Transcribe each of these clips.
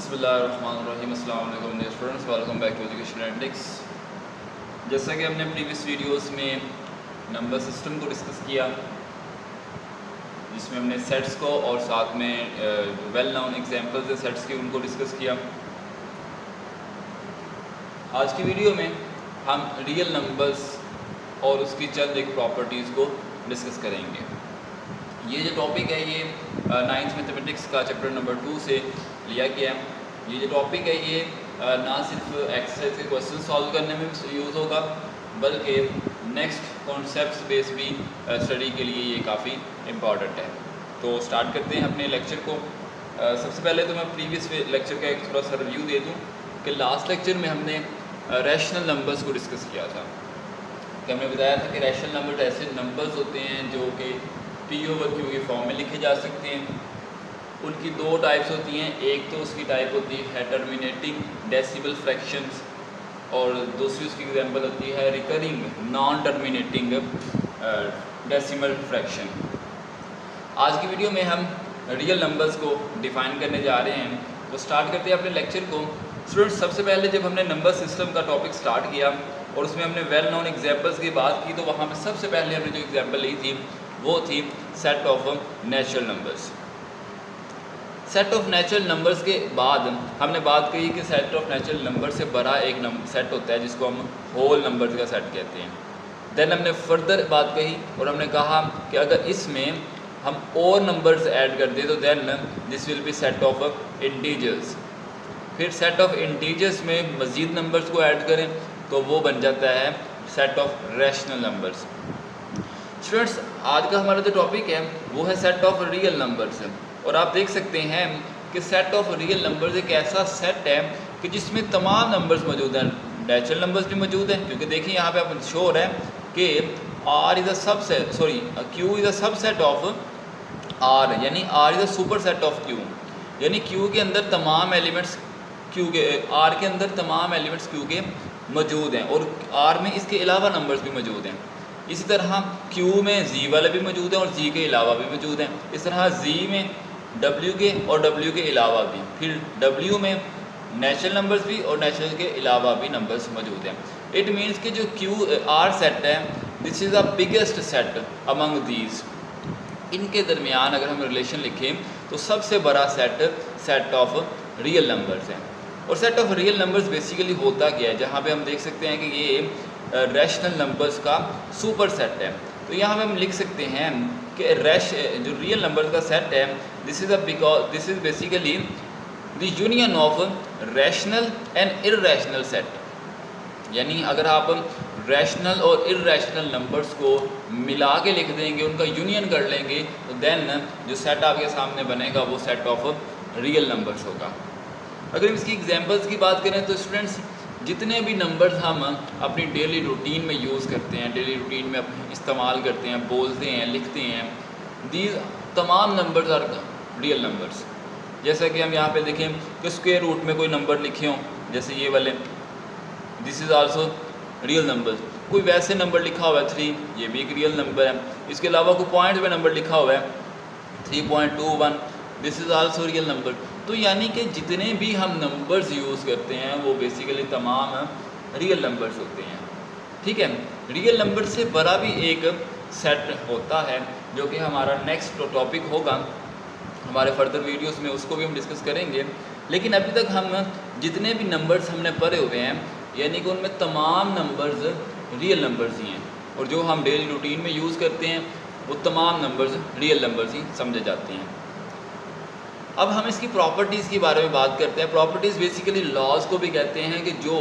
बिस्मिल्लाहिर्रहमानिर्रहीम। अस्सलाम वालेकुम dear students, welcome back to Education Analytics. जैसा कि हमने प्रीवियस वीडियोस में नंबर सिस्टम को डिस्कस किया, जिसमें हमने सेट्स को और साथ में वेल नोन एग्जांपल्स है सेट्स के उनको डिस्कस किया। आज की वीडियो में हम रियल नंबर्स और उसकी चंद एक प्रॉपर्टीज़ को डिस्कस करेंगे। ये जो टॉपिक है ये 9th मैथमेटिक्स का चैप्टर नंबर 2 से लिया गया है। ये जो टॉपिक है ये ना सिर्फ एक्सरसाइज के क्वेश्चन सॉल्व करने में यूज़ होगा, बल्कि नेक्स्ट कॉन्सेप्ट्स बेस भी स्टडी के लिए ये काफ़ी इम्पॉर्टेंट है। तो स्टार्ट करते हैं अपने लेक्चर को। सबसे पहले तो मैं प्रीवियस लेक्चर का एक थोड़ा सा रिव्यू दे दूँ कि लास्ट लेक्चर में हमने रैशनल नंबर्स को डिस्कस किया था। कि हमने बताया था कि रैशनल नंबर ऐसे नंबर्स होते हैं जो कि P/Q के फॉर्म में लिखे जा सकते हैं। उनकी दो टाइप्स होती हैं, एक तो उसकी टाइप होती है टर्मिनेटिंग डेसिमल फ्रैक्शंस और दूसरी उसकी एग्जांपल होती है recurring non terminating decimal fraction. आज की वीडियो में हम रियल नंबर्स को डिफ़ाइन करने जा रहे हैं। तो स्टार्ट करते हैं अपने लेक्चर को। स्टूडेंट्स, सबसे पहले जब हमने नंबर सिस्टम का टॉपिक स्टार्ट किया और उसमें हमने वेल नोन एग्जाम्पल्स की बात की, तो वहाँ पर सबसे पहले हमने जो एग्जाम्पल ली थी वो थी set of natural numbers. Set of natural numbers के बाद हमने बात कही कि सेट ऑफ नेचुरल नंबर से बड़ा एक सेट होता है जिसको हम होल नंबर्स का सेट कहते हैं। देन हमने फर्दर बात कही और हमने कहा कि अगर इसमें हम और नंबर्स ऐड कर दें तो then this will be set of integers. फिर सेट ऑफ इंटीजर्स में मज़ीद नंबर्स को ऐड करें तो वो बन जाता है set of rational numbers. Students, आज का हमारा जो टॉपिक है वो है सेट ऑफ रियल नंबर्स। और आप देख सकते हैं कि सेट ऑफ रियल नंबर्स एक ऐसा सेट है कि जिसमें तमाम नंबर्स मौजूद हैं। नेचुरल नंबर्स भी मौजूद हैं, क्योंकि देखिए यहाँ पे आप शो हो रहा है कि R is a subset, Q is a subset of R, यानी R is a super set of Q, यानी Q के अंदर तमाम एलिमेंट्स R के अंदर तमाम एलिमेंट्स Q के मौजूद हैं और R में इसके अलावा नंबर्स भी मौजूद हैं। इसी तरह Q में Z वाले भी मौजूद हैं और Z के अलावा भी मौजूद हैं। इस तरह Z में W के और W के अलावा भी, फिर W में नेचुरल नंबर्स भी और नेचुरल के अलावा भी नंबर्स मौजूद हैं। इट मीन्स कि जो QR सेट है this is the biggest set among these. इनके दरमियान अगर हम रिलेशन लिखें तो सबसे बड़ा सेट ऑफ रियल नंबर्स है। और set of real numbers basically होता क्या है, जहाँ पे हम देख सकते हैं कि ये रैशनल नंबर्स का सुपर सेट है। तो यहाँ पे हम लिख सकते हैं कि जो रियल नंबर्स का सेट है this is basically the union of rational and irrational set. यानी अगर आप रैशनल और इररैशनल नंबर्स को मिला के लिख देंगे, उनका यूनियन कर लेंगे, तो देन जो सेट आपके सामने बनेगा वो सेट ऑफ रियल नंबर्स होगा। अगर इसकी एग्जांपल्स की बात करें तो स्टूडेंट्स, जितने भी नंबर्स हम अपनी डेली रूटीन में यूज़ करते हैं, डेली रूटीन में इस्तेमाल करते हैं, बोलते हैं, लिखते हैं, दीज तमाम नंबर्स आर रियल नंबर्स। जैसा कि हम यहाँ पे देखें कि स्क्वायर रूट में कोई नंबर लिखे हों, जैसे ये वाले, this is also real numbers. कोई वैसे नंबर लिखा हुआ है 3, ये भी एक रियल नंबर है। इसके अलावा कोई पॉइंट में नंबर लिखा हुआ है 3.21, this is also real number. तो यानी कि जितने भी हम नंबर्स यूज़ करते हैं वो बेसिकली तमाम रियल नंबर्स होते हैं। ठीक है, रियल नंबर से बड़ा भी एक सेट होता है जो कि हमारा नेक्स्ट टॉपिक होगा हमारे फर्दर वीडियोस में, उसको भी हम डिस्कस करेंगे। लेकिन अभी तक हम जितने भी नंबर्स हमने पढ़े हुए हैं यानी कि उनमें तमाम नंबर्स रियल नंबर्स ही हैं, और जो हम डेली रूटीन में यूज़ करते हैं वो तमाम नंबर्स रियल नंबर्स ही समझे जाते हैं। अब हम इसकी प्रॉपर्टीज़ के बारे में बात करते हैं। प्रॉपर्टीज़ बेसिकली लॉज को भी कहते हैं कि जो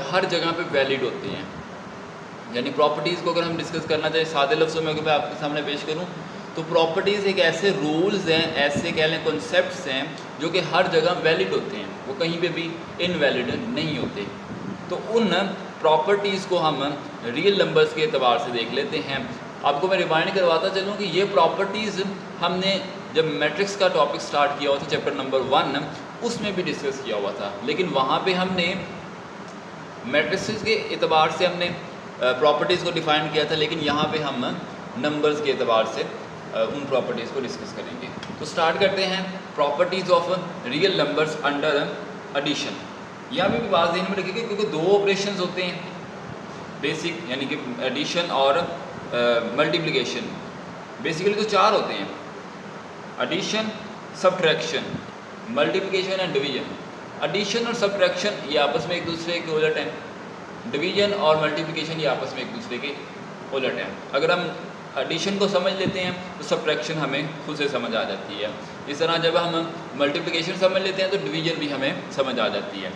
हर जगह पे वैलिड होते हैं। यानी प्रॉपर्टीज़ को अगर हम डिस्कस करना चाहें सादे लफ्ज़ों में अगर मैं आपके सामने पेश करूं तो प्रॉपर्टीज़ एक ऐसे रूल्स हैं, ऐसे कह लें कॉन्सेप्ट्स हैं जो कि हर जगह वैलिड होते हैं, वो कहीं पे भी इनवैलिड नहीं होते। तो उन प्रॉपर्टीज़ को हम रियल नंबर्स के अतबार से देख लेते हैं। आपको मैं रिमाइंड करवाता चलूँ कि ये प्रॉपर्टीज़ हमने जब मैट्रिक्स का टॉपिक स्टार्ट किया हुआ था चैप्टर नंबर 1 उसमें भी डिस्कस किया हुआ था, लेकिन वहाँ पे हमने मैट्रिक्स के एतबार से हमने प्रॉपर्टीज़ को डिफ़ाइन किया था, लेकिन यहाँ पे हम नंबर्स के एतबार से उन प्रॉपर्टीज़ को डिस्कस करेंगे। तो स्टार्ट करते हैं properties of real numbers under addition. यहाँ पे भी बात ध्यान में रखिएगा क्योंकि दो ऑपरेशंस होते हैं बेसिक, यानी कि एडिशन और मल्टीप्लिकेशन। बेसिकली तो चार होते हैं, addition, subtraction, multiplication and division. Addition और सब्ट्रैक्शन ये आपस में एक दूसरे के उलट हैं, डिवीजन और मल्टीप्लिकेशन ये आपस में एक दूसरे के उलट हैं। अगर हम एडिशन को समझ लेते हैं तो सब्ट्रैक्शन हमें खुद से समझ आ जाती है। इस तरह जब हम मल्टीप्लिकेशन समझ लेते हैं तो डिवीजन भी हमें समझ आ जाती है।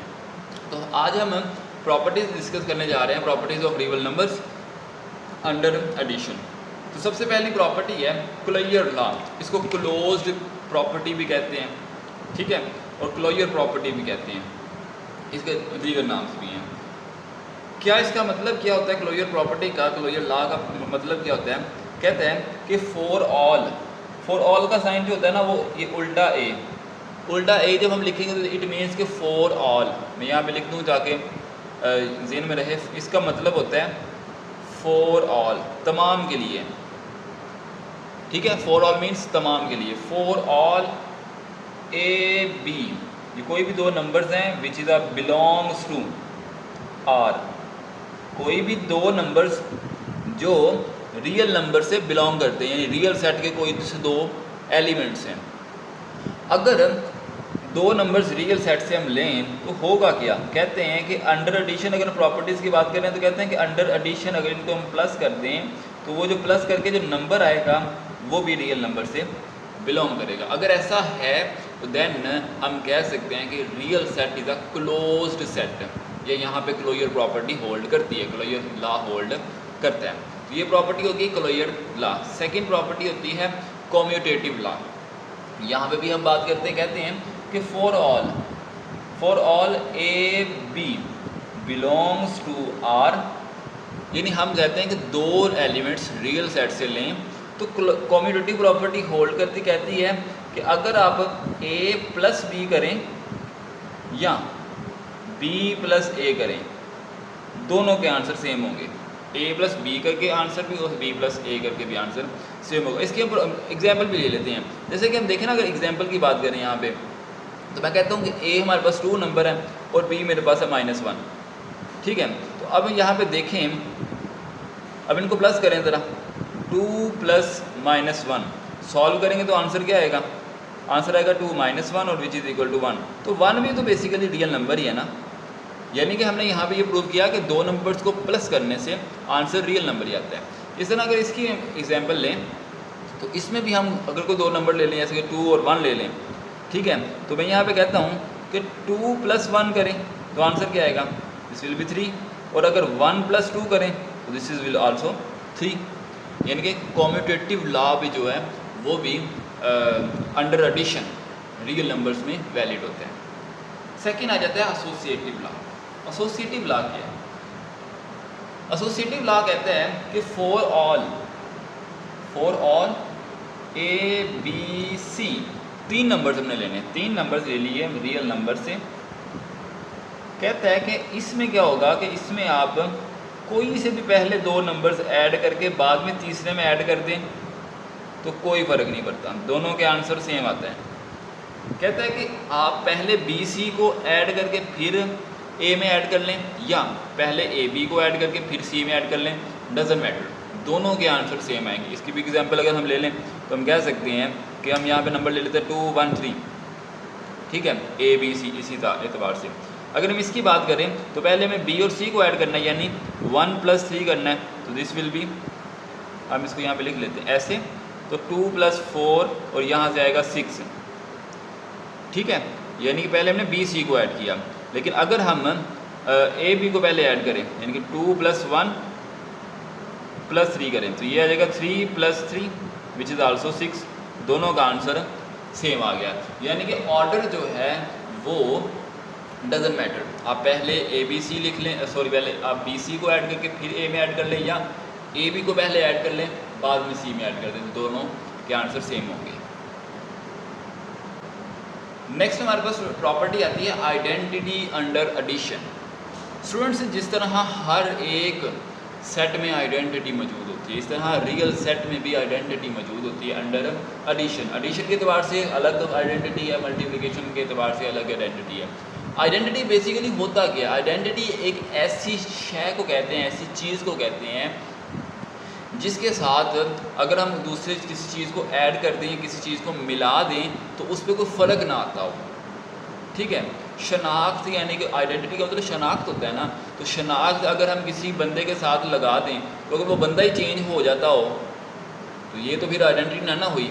तो आज हम प्रॉपर्टीज़ डिस्कस करने जा रहे हैं, properties of real numbers under addition. तो सबसे पहली प्रॉपर्टी है क्लोजर लॉ। इसको क्लोज्ड प्रॉपर्टी भी कहते हैं, ठीक है, और क्लोजर प्रॉपर्टी भी कहते हैं, इसके दीगर नाम भी हैं। क्या इसका मतलब क्या होता है क्लोजर प्रॉपर्टी का, क्लोजर लॉ का मतलब क्या होता है? कहते हैं कि फॉर ऑल का साइन जो होता है ना वो ये उल्टा ए जब हम लिखेंगे तो इट मीन्स कि फॉर ऑल। मैं यहाँ पे लिख दूँ ताकि ज़हन में रहे। इसका मतलब होता है फॉर ऑल, तमाम के लिए, ठीक है। फॉर ऑल मीन्स तमाम के लिए। फॉर ऑल ए बी, ये कोई भी दो नंबर्स हैं which is belongs to R, कोई भी दो नंबर्स जो रियल नंबर से बिलोंग करते हैं, यानी रियल सेट के कोई से दो एलिमेंट्स हैं। अगर दो नंबर्स रियल सेट से हम लें तो होगा क्या? कहते हैं कि अंडर एडिशन, अगर प्रॉपर्टीज़ की बात करें तो कहते हैं कि अंडर एडिशन अगर इनको हम प्लस कर दें तो वो जो प्लस करके जो नंबर आएगा वो भी रियल नंबर से बिलोंग करेगा। अगर ऐसा है तो देन हम कह सकते हैं कि real set is a closed set. ये यहाँ पे क्लोजर प्रॉपर्टी होल्ड करती है, क्लोजर लॉ होल्ड करता है। तो ये प्रॉपर्टी होगी क्लोजर लॉ। सेकंड प्रॉपर्टी होती है कम्यूटेटिव लॉ। यहाँ पे भी हम बात करते हैं, कहते हैं कि for all A B belongs to R, यानी हम कहते हैं कि दो एलिमेंट्स रियल सेट से लें तो कम्यूटेटिव प्रॉपर्टी होल्ड करती, कहती है कि अगर आप a प्लस बी करें या b प्लस a करें, दोनों के आंसर सेम होंगे। a प्लस बी करके आंसर भी और b प्लस a करके भी आंसर सेम होगा। इसके हम एग्जाम्पल भी ले लेते हैं। जैसे कि हम देखें ना, अगर एग्जाम्पल की बात करें यहाँ पे, तो मैं कहता हूँ कि a हमारे पास 2 नंबर है और b मेरे पास है -1, ठीक है। तो अब यहाँ पे देखें, अब इनको प्लस करें ज़रा, 2 प्लस -1 सॉल्व करेंगे तो आंसर क्या आएगा? आंसर आएगा 2 - 1 और विच इज़ इक्वल टू 1। तो 1 भी तो बेसिकली रियल नंबर ही है ना, यानी कि हमने यहाँ पे ये प्रूव किया कि दो नंबर्स को प्लस करने से आंसर रियल नंबर ही आता है। इस तरह अगर इसकी एग्जांपल लें तो इसमें भी हम अगर कोई दो नंबर ले लें, जैसे कि 2 और 1 ले लें, ठीक है, तो मैं यहाँ पे कहता हूँ कि 2 + 1 करें तो आंसर क्या आएगा? This will B 3। और अगर 1 + 2 करें तो दिस इज विल आल्सो 3। यानी कि कम्यूटेटिव लॉ भी जो है वो भी अंडर एडिशन रियल नंबर्स में वैलिड होता है। सेकेंड आ जाता है एसोसिएटिव लॉ। एसोसिएटिव लॉ क्या है? एसोसिएटिव लॉ कहता है कि for all A B C, 3 numbers हमने लेने, 3 नंबर्स ले लिए रियल नंबर से। कहता है कि इसमें क्या होगा कि इसमें आप कोई से भी पहले 2 नंबर्स ऐड करके बाद में तीसरे में ऐड कर दें तो कोई फ़र्क नहीं पड़ता, दोनों के आंसर सेम आता है। कहता है कि आप पहले बी सी को ऐड करके फिर ए में ऐड कर लें या पहले ए बी को ऐड करके फिर सी में ऐड कर लें, डजेंट मैटर, दोनों के आंसर सेम आएंगे। इसकी भी एग्जांपल अगर हम ले लें तो हम कह सकते हैं कि हम यहाँ पे नंबर ले लेते हैं 2 1 3, ठीक है, ए बी सी इसी एतबार से। अगर हम इसकी बात करें तो पहले हमें बी और सी को ऐड करना है, यानी 1 + 3 करना है, तो दिस विल बी, हम इसको यहाँ पे लिख लेते हैं ऐसे, तो 2 + 4 और यहाँ से आएगा 6, ठीक है, यानी कि पहले हमने बी सी को ऐड किया। लेकिन अगर हम ए बी को पहले ऐड करें, यानी कि 2 + 1 + 3 करें तो ये आ जाएगा 3 + 3 विच इज़ आल्सो 6, दोनों का आंसर सेम आ गया। यानी कि ऑर्डर जो है वो डजेंट मैटर, आप पहले ए बी सी लिख लें, पहले आप बी सी को ऐड करके फिर ए में ऐड कर लें या ए बी को पहले ऐड कर लें बाद में सी में ऐड कर दें, तो दोनों के आंसर सेम होंगे। नेक्स्ट हमारे पास प्रॉपर्टी आती है आइडेंटिटी अंडर एडिशन। स्टूडेंट्स, जिस तरह हर एक सेट में आइडेंटिटी मौजूद होती होती है। इस तरह रियल सेट में भी आइडेंटिटी मौजूद होती है अंडर एडिशन। एडिशन के अतबार से अलग आइडेंटिटी है, मल्टीप्लिकेशन के अतबार से अलग आइडेंटिटी है। आइडेंटिटी बेसिकली होता क्या है? आइडेंटिटी एक ऐसी शय को कहते हैं, ऐसी चीज़ को कहते हैं जिसके साथ अगर हम दूसरे किसी चीज़ को ऐड कर दें, किसी चीज़ को मिला दें तो उस पर कोई फ़र्क ना आता हो। ठीक है, शनाख्त यानी कि आइडेंटिटी का मतलब शनाख्त होता है ना, तो शनाख्त अगर हम किसी बंदे के साथ लगा दें तो अगर वो बंदा ही चेंज हो जाता हो तो ये तो फिर आइडेंटिटी ना हुई।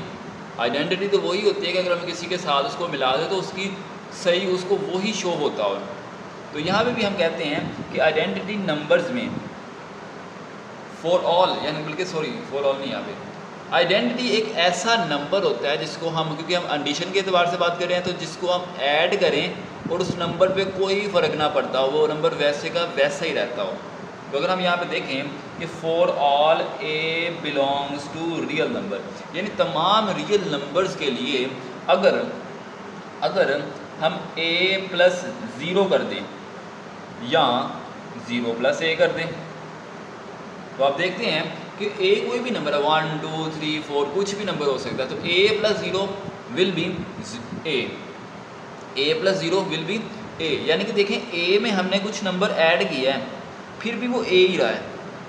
आइडेंटिटी तो वही होती है कि अगर हम किसी के साथ उसको मिला दें तो उसकी सही उसको वही शो होता हो। तो यहाँ पे भी हम कहते हैं कि आइडेंटिटी नंबर्स में फॉर ऑल, यानी बल्कि सॉरी फॉर ऑल नहीं, यहाँ पे आइडेंटिटी एक ऐसा नंबर होता है जिसको हम, क्योंकि हम एडिशन के अतबार से बात कर रहे हैं, तो जिसको हम ऐड करें और उस नंबर पे कोई फ़र्क ना पड़ता हो, वो नंबर वैसे का वैसा ही रहता हो। तो अगर हम यहाँ पे देखें कि for all A belongs to real number, यानी तमाम रियल नंबर्स के लिए अगर हम a प्लस 0 कर दें या 0 प्लस a कर दें तो आप देखते हैं कि a कोई भी नंबर है, 1 2 3 4 कुछ भी नंबर हो सकता है, तो a plus 0 will be a plus 0 will be a, यानी कि देखें a में हमने कुछ नंबर ऐड किया है फिर भी वो a ही रहा है।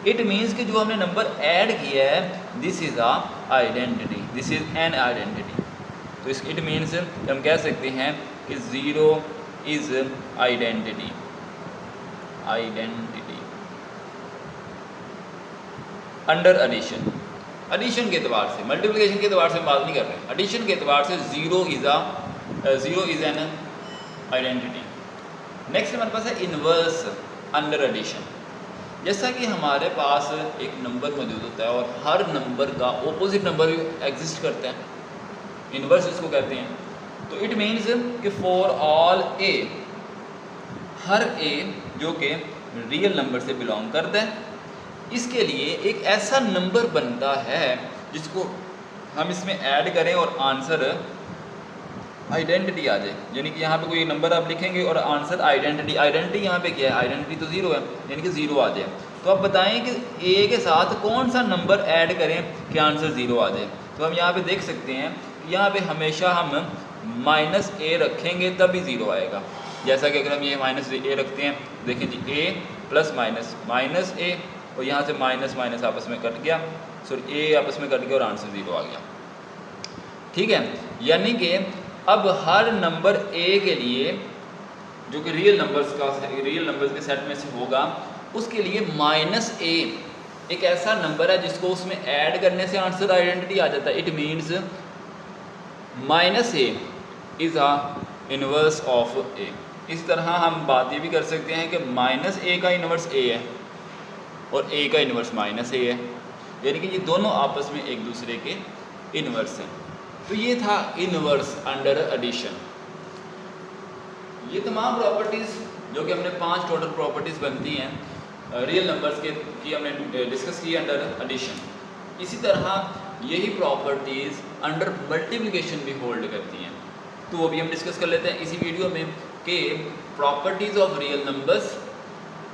इट मीन्स कि जो हमने नंबर ऐड किया है this is a identity, this is an identity. तो इस इट मीन्स हम कह सकते हैं कि 0 is identity under addition. Addition के अतबार से, मल्टीप्लिकेशन के अतबार से हम बात नहीं कर रहे हैं, एडिशन के अतबार से 0 इज़ एन आइडेंटिटी। नेक्स्ट हमारे पास है इन्वर्स अंडर एडिशन। जैसा कि हमारे पास एक नंबर मौजूद होता है और हर नंबर का ऑपोजिट नंबर भी एग्जिस्ट करता है, इन्वर्स इसको कहते हैं। तो इट मीन्स कि फॉर ऑल ए, हर ए जो कि रियल नंबर से बिलोंग करता है, इसके लिए एक ऐसा नंबर बनता है जिसको हम इसमें ऐड करें और आंसर आइडेंटिटी आ जाए। यानी कि यहाँ पे कोई नंबर आप लिखेंगे और आंसर आइडेंटिटी यहाँ पे क्या है? आइडेंटिटी तो 0 है, यानी कि 0 आ जाए। तो आप बताएं कि ए के साथ कौन सा नंबर ऐड करें कि आंसर 0 आ जाए। तो हम यहाँ पे देख सकते हैं कि यहाँ पे हमेशा हम -a रखेंगे तभी 0 आएगा। जैसा कि अगर हम ये -a रखते हैं, देखें जी a प्लस माइनस a और यहाँ से माइनस माइनस आपस में कट गया, सॉरी a आपस में कट गया और आंसर 0 आ गया। ठीक है, यानी कि अब हर नंबर a के लिए जो कि रियल नंबर्स के सेट में से होगा, उसके लिए -a एक ऐसा नंबर है जिसको उसमें ऐड करने से आंसर आइडेंटिटी आ जाता है। It means -a is a inverse of a। इस तरह हम बात ये भी कर सकते हैं कि -a का इन्वर्स a है और a का इन्वर्स -a है, यानी कि ये दोनों आपस में एक दूसरे के इन्वर्स हैं। तो ये था इन्वर्स अंडर एडिशन। ये तमाम प्रॉपर्टीज़ जो कि हमने 5 टोटल प्रॉपर्टीज़ बनती हैं रियल नंबर्स की हमने डिस्कस की अंडर एडिशन। इसी तरह यही प्रॉपर्टीज़ अंडर मल्टीप्लिकेशन भी होल्ड करती हैं, तो वो भी हम डिस्कस कर लेते हैं इसी वीडियो में कि properties of real numbers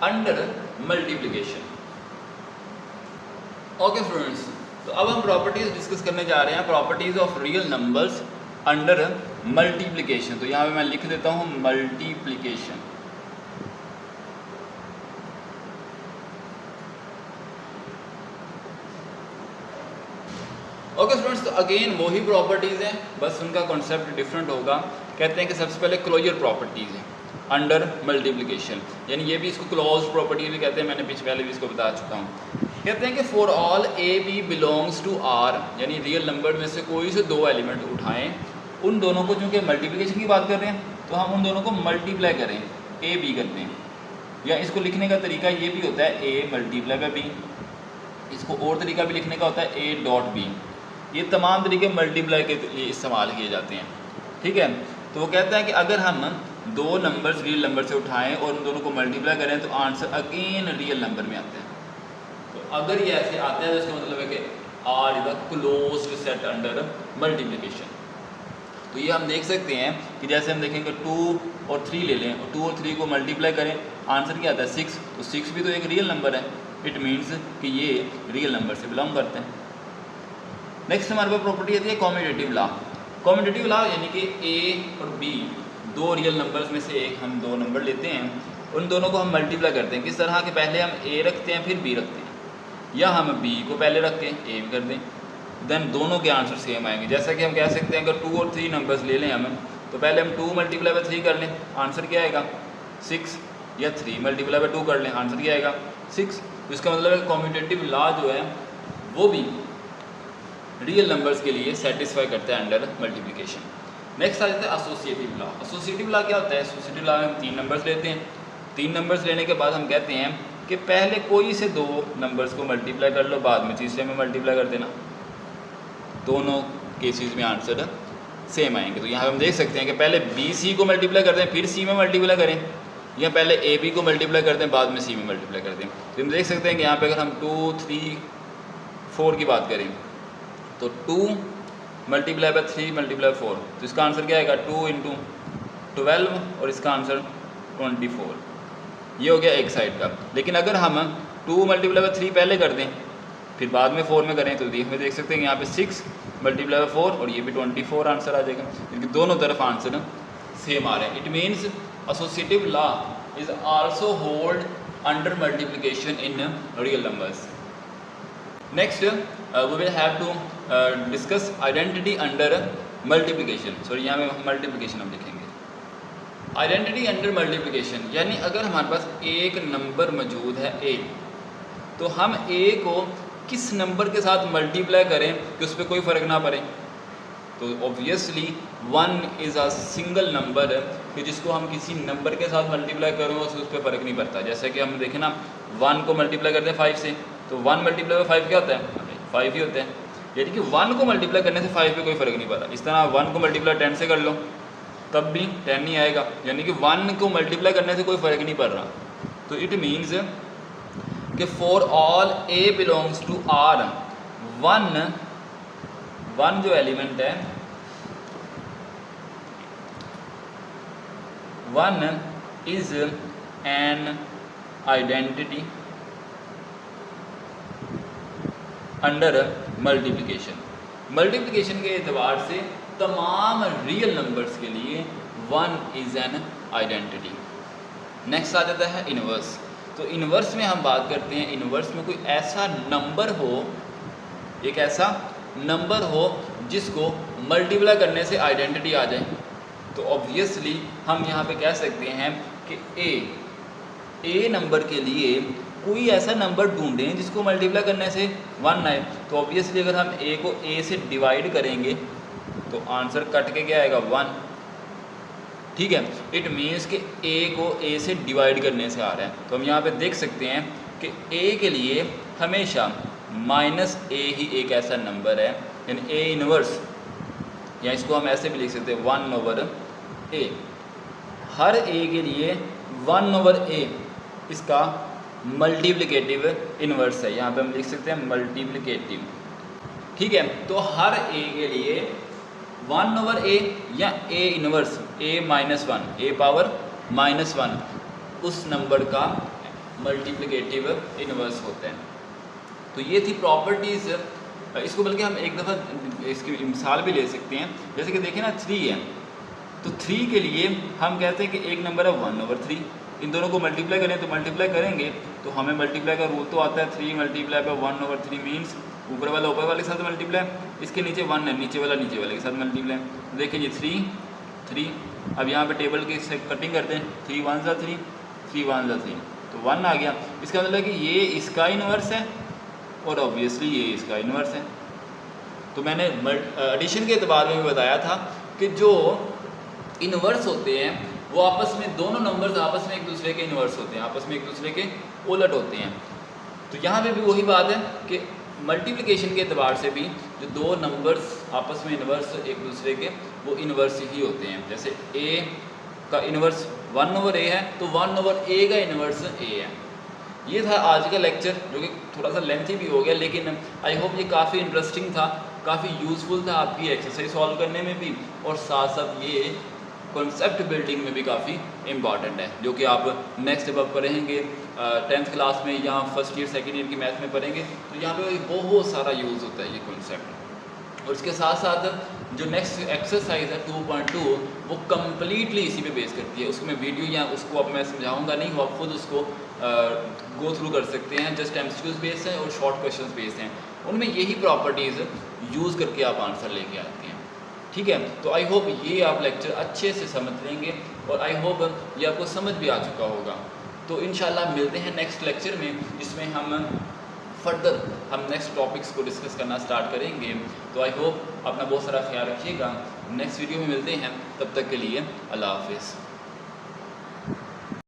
under multiplication. Okay friends, तो अब हम प्रॉपर्टीज़ डिस्कस करने जा रहे हैं, properties of real numbers under multiplication. तो यहाँ पे मैं लिख देता हूँ मल्टीप्लिकेशन। ओके फ्रेंड्स, तो अगेन वही प्रॉपर्टीज़ हैं, बस उनका कॉन्सेप्ट डिफरेंट होगा। कहते हैं कि सबसे पहले क्लोजर प्रॉपर्टीज़ हैं अंडर मल्टीप्लिकेशन, यानी ये भी इसको क्लोज प्रॉपर्टी भी कहते हैं, मैंने पहले भी इसको बता चुका हूँ। कहते हैं कि for all A B belongs to R, यानी रियल नंबर में से कोई से 2 एलिमेंट उठाएं, उन दोनों को, चूँकि मल्टीप्लिकेशन की बात कर रहे हैं तो हम उन दोनों को मल्टीप्लाई करें, ए बी करते हैं। या इसको लिखने का तरीका ये भी होता है ए मल्टीप्लाई बाय बी, इसको और तरीका भी लिखने का होता है ए डॉट बी। ये तमाम तरीके मल्टीप्लाई के लिए इस्तेमाल किए जाते हैं। ठीक है, तो वो कहता है कि अगर हम 2 नंबर्स रियल नंबर से उठाएं और उन दोनों को मल्टीप्लाई करें तो आंसर अगेन रियल नंबर में आता है। तो अगर ये ऐसे आता है तो इसका मतलब है कि R is a closed set under multiplication. तो ये हम देख सकते हैं कि जैसे हम देखेंगे 2 और 3 ले लें और 2 और 3 को मल्टीप्लाई करें, आंसर क्या आता है 6। तो 6 भी तो एक रियल नंबर है, इट मीन्स कि ये रियल नंबर से बिलोंग करते हैं। नेक्स्ट हमारे पास प्रॉपर्टी आती है कॉम्यूटेटिव लॉ। कॉम्यूटेटिव लॉ यानी कि ए और बी दो रियल नंबर्स में से एक हम दो नंबर लेते हैं, उन दोनों को हम मल्टीप्लाई करते हैं। किस तरह के पहले हम ए रखते हैं फिर बी रखते हैं, या हम बी को पहले रख के ए भी कर दें, देन दोनों के आंसर सेम आएंगे। जैसा कि हम कह सकते हैं अगर 2 और 3 नंबर्स ले लें हम, तो पहले हम 2 मल्टीप्लाई बाय 3 कर लें, आंसर क्या आएगा 6, या 3 मल्टीप्लाई बाय 2 कर लें, आंसर क्या आएगा 6। तो इसका मतलब है कॉम्यूटेटिव लॉ जो है वो भी रियल नंबर्स के लिए सेटिस्फाई करता है अंडर मल्टीप्लिकेशन। नेक्स्ट आ जाता है एसोसिएटिव लॉ। एसोसिएटिव लॉ क्या होता है? एसोसिएटिव लॉ में हम 3 नंबर्स लेते हैं, 3 नंबर्स लेने के बाद हम कहते हैं कि पहले कोई से 2 नंबर्स को मल्टीप्लाई कर लो, बाद में तीसरे में मल्टीप्लाई कर देना, दोनों केसेस में आंसर सेम आएंगे। तो यहाँ हम देख सकते हैं कि पहले बी सी को मल्टीप्लाई करते हैं फिर सी में मल्टीप्लाई करें, या पहले ए बी को मल्टीप्लाई करते हैं बाद में सी में मल्टीप्लाई करते हैं। तो हम देख सकते हैं कि यहाँ पे अगर हम 2, 3, 4 की बात करें तो 2 मल्टीप्लाई बाय 3 मल्टीप्लाई 4, तो इसका आंसर क्या आएगा 2 × 12 और इसका आंसर 24। ये हो गया एक साइड का। लेकिन अगर हम 2 मल्टीप्लाई बाय 3 पहले कर दें फिर बाद में 4 में करें तो हमें देख सकते हैं कि यहाँ पे 6 मल्टीप्लाई बाय 4 और ये भी 24 आंसर आ जाएगा, क्योंकि दोनों तरफ आंसर सेम आ रहे हैं। It means associative law is also hold under multiplication in real numbers. Next we will have to discuss identity under multiplication. Sorry, यहाँ में मल्टीप्लिकेशन हम लिखेंगे। आइडेंटिटी अंडर मल्टीप्लिकेशन यानी अगर हमारे पास एक नंबर मौजूद है ए, तो हम ए को किस नंबर के साथ मल्टीप्लाई करें कि उस पर कोई फ़र्क ना पड़े। तो obviously 1 is a single number कि जिसको हम किसी नंबर के साथ मल्टीप्लाई करें उस पर फ़र्क नहीं पड़ता। जैसे कि हम देखें ना 1 को मल्टीप्लाई करते हैं 5 से, तो 1 मल्टीप्लाई बाय 5 क्या होता है 5 ही होता है, यानी कि 1 को मल्टीप्लाई करने से 5 पे कोई फ़र्क नहीं पड़ा। इस तरह 1 को मल्टीप्लाई 10 से कर लो तब भी 10 नहीं आएगा, यानी कि 1 को मल्टीप्लाई करने से कोई फ़र्क नहीं पड़ रहा। तो इट मीन्स कि for all A belongs to R, 1 जो एलिमेंट है 1 is an identity under multiplication. Multiplication के एतबार से तमाम रियल नंबर्स के लिए 1 इज़ एन आइडेंटिटी। नेक्स्ट आ जाता है इनवर्स। तो इनवर्स में हम बात करते हैं, इनवर्स में कोई ऐसा नंबर हो, एक ऐसा नंबर हो जिसको मल्टीप्लाई करने से आइडेंटिटी आ जाए। तो ऑब्वियसली हम यहाँ पे कह सकते हैं कि ए नंबर के लिए कोई ऐसा नंबर ढूंढें जिसको मल्टीप्लाई करने से 1 आए। तो ऑब्वियसली अगर हम ए को ए से डिवाइड करेंगे तो आंसर कट के क्या आएगा 1। ठीक है, इट मीन्स कि ए को ए से डिवाइड करने से आ रहा है। तो हम यहाँ पे देख सकते हैं कि ए के लिए हमेशा -a ही एक ऐसा नंबर है, यानी ए इनवर्स, या इसको हम ऐसे भी लिख सकते हैं 1/a। हर ए के लिए 1/a इसका मल्टीप्लिकेटिव इनवर्स है, यहाँ पे हम लिख सकते हैं मल्टीप्लिकेटिव। ठीक है, तो हर ए के लिए 1/a या a inverse a-1 a power -1 उस नंबर का मल्टीप्लिकेटिव इनवर्स होता है। तो ये थी प्रॉपर्टीज़। इसको बल्कि हम एक दफ़ा इसकी मिसाल भी ले सकते हैं। जैसे कि देखें ना 3 है, तो 3 के लिए हम कहते हैं कि एक नंबर है 1/3। इन दोनों को मल्टीप्लाई करें तो मल्टीप्लाई करेंगे तो हमें मल्टीप्लाई का रूल तो आता है 3 मल्टीप्लाई बाय 1/3 मीन्स ऊपर वाला ऊपर वाले के साथ मल्टीप्लाई, इसके नीचे 1 है, नीचे वाला नीचे वाले के साथ मल्टीप्लाई। तो देखिए ये 3। अब यहाँ पे टेबल की से कटिंग करते हैं, 3 1 3, 3 1 3, तो 1 आ गया। इसका मतलब कि ये इसका इन्वर्स है और ऑब्वियसली ये इसका इन्वर्स है। तो मैंने एडिशन के एतबार में भी बताया था कि जो इन्वर्स होते हैं वो आपस में, दोनों नंबर्स आपस में एक दूसरे के इन्वर्स होते हैं, आपस में एक दूसरे के उलट होते हैं। तो यहाँ पे भी वही बात है कि मल्टीप्लिकेशन के एतबार से भी जो दो नंबर्स आपस में इन्वर्स एक दूसरे के, वो इन्वर्स ही होते हैं। जैसे a का इन्वर्स 1/a है तो 1/a का इन्वर्स a है। ये था आज का लेक्चर, जो कि थोड़ा सा लेंथी भी हो गया, लेकिन आई होप ये काफ़ी इंटरेस्टिंग था, काफ़ी यूज़फुल था आपकी एक्सरसाइज सॉल्व करने में भी, और साथ साथ ये कॉन्सेप्ट बिल्डिंग में भी काफ़ी इम्पॉर्टेंट है, जो कि आप नेक्स्ट जब आप पढ़ेंगे 10th क्लास में या फर्स्ट ईयर सेकेंड ईयर की मैथ में पढ़ेंगे, तो यहाँ पे बहुत सारा यूज़ होता है ये कॉन्सेप्ट। और इसके साथ साथ जो नेक्स्ट एक्सरसाइज है 2.2 वो कम्प्लीटली इसी पे बेस करती है। उसको मैं वीडियो या उसको अब मैं समझाऊंगा नहीं, वो आप खुद उसको गो थ्रू कर सकते हैं। जस्ट एमसीक्यूज बेस्ड हैं और शॉर्ट क्वेश्चंस बेस्ड हैं, उनमें यही प्रॉपर्टीज़ यूज़ करके आप आंसर लेके आते हैं। ठीक है, तो आई होप ये आप लेक्चर अच्छे से समझ लेंगे और आई होप ये आपको समझ भी आ चुका होगा। तो इंशाल्लाह मिलते हैं नेक्स्ट लेक्चर में, जिसमें हम नेक्स्ट टॉपिक्स को डिस्कस करना स्टार्ट करेंगे। तो आई होप अपना बहुत सारा ख्याल रखिएगा। नेक्स्ट वीडियो में मिलते हैं, तब तक के लिए अल्लाह हाफिज़।